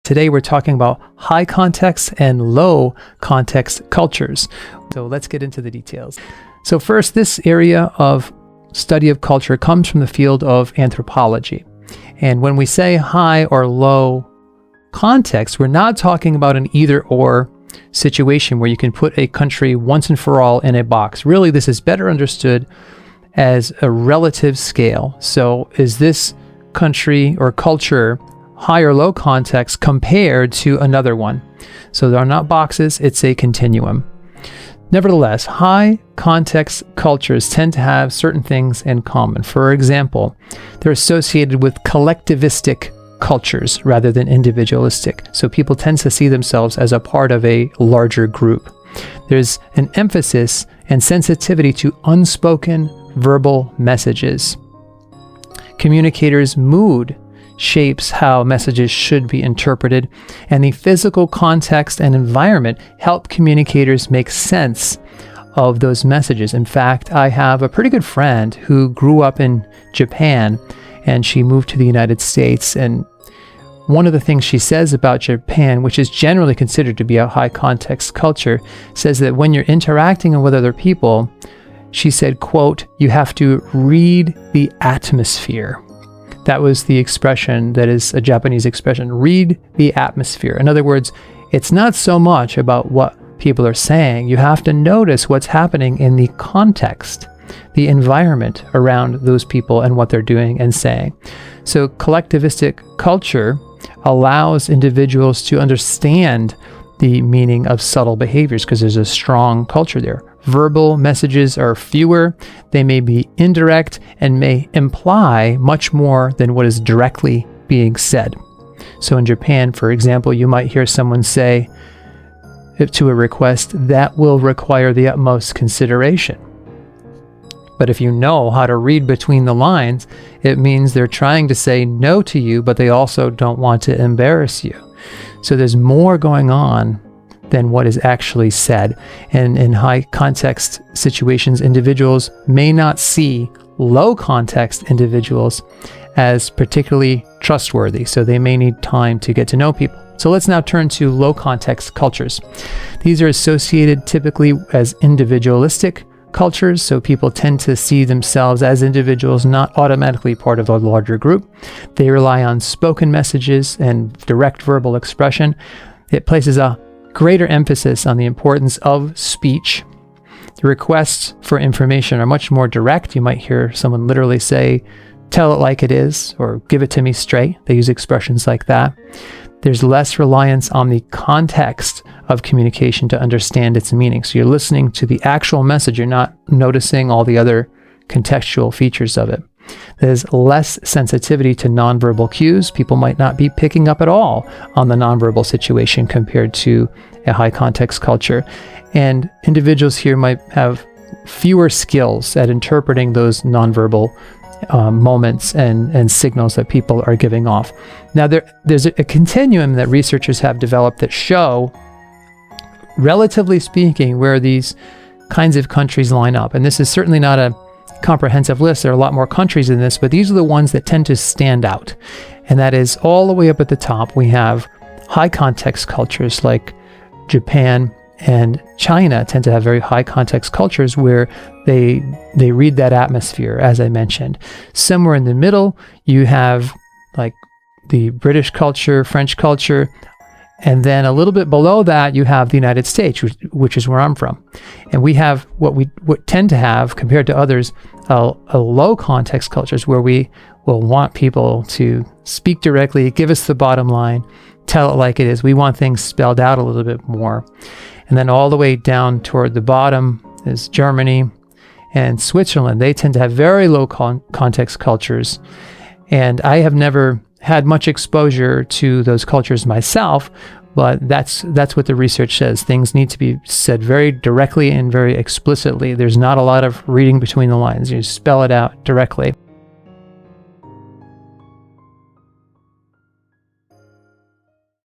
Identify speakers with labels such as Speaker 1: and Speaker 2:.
Speaker 1: Today we're talking about high context and low context cultures. So let's get into the details. So first, this area of study of culture comes from the field of anthropology. And when we say high or low context, we're not talking about an either or situation where you can put a country once and for all in a box. Really, this is better understood as a relative scale. So is this country or culture high or low context compared to another one? So there are not boxes, it's a continuum. Nevertheless, high context cultures tend to have certain things in common. For example, they're associated with collectivistic cultures rather than individualistic. So people tend to see themselves as a part of a larger group. There's an emphasis and sensitivity to unspoken verbal messages. Communicators' mood shapes how messages should be interpreted, and the physical context and environment help communicators make sense of those messages. In fact, I have a pretty good friend who grew up in Japan, and she moved to the United States, and one of the things she says about Japan, which is generally considered to be a high context culture, says that when you're interacting with other people, she said, quote, "You have to read the atmosphere." That was the expression that is a Japanese expression, read the atmosphere. In other words, it's not so much about what people are saying. You have to notice what's happening in the context, the environment around those people and what they're doing and saying. So collectivistic culture allows individuals to understand the meaning of subtle behaviors because there's a strong culture there. Verbal messages are fewer, they may be indirect, and may imply much more than what is directly being said. So in Japan, for example, you might hear someone say to a request, "That will require the utmost consideration." But if you know how to read between the lines, it means they're trying to say no to you, but they also don't want to embarrass you. So there's more going on than what is actually said. And in high context situations, individuals may not see low context individuals as particularly trustworthy. So they may need time to get to know people. So let's now turn to low context cultures. These are associated typically as individualistic cultures. So people tend to see themselves as individuals, not automatically part of a larger group. They rely on spoken messages and direct verbal expression. It places a greater emphasis on the importance of speech. The requests for information are much more direct. You might hear someone literally say, "Tell it like it is," or "Give it to me straight." They use expressions like that. There's less reliance on the context of communication to understand its meaning. So you're listening to the actual message. You're not noticing all the other contextual features of it. There's less sensitivity to nonverbal cues. People might not be picking up at all on the nonverbal situation compared to a high context culture. And individuals here might have fewer skills at interpreting those nonverbal moments and signals that people are giving off. Now, there's a continuum that researchers have developed that show, relatively speaking, where these kinds of countries line up. And this is certainly not a comprehensive list. There are a lot more countries in this, but these are the ones that tend to stand out. And that is all the way up at the top, we have high context cultures like Japan and China tend to have very high context cultures where they read that atmosphere, as I mentioned. Somewhere in the middle, you have like the British culture, French culture, and then a little bit below that, you have the United States, which is where I'm from. And we have what tend to have, compared to others, a low context cultures where we will want people to speak directly, give us the bottom line, tell it like it is. We want things spelled out a little bit more. And then all the way down toward the bottom is Germany and Switzerland. They tend to have very low context cultures. And I have never had much exposure to those cultures myself, but that's what the research says. Things need to be said very directly and very explicitly. There's not a lot of reading between the lines. You spell it out directly.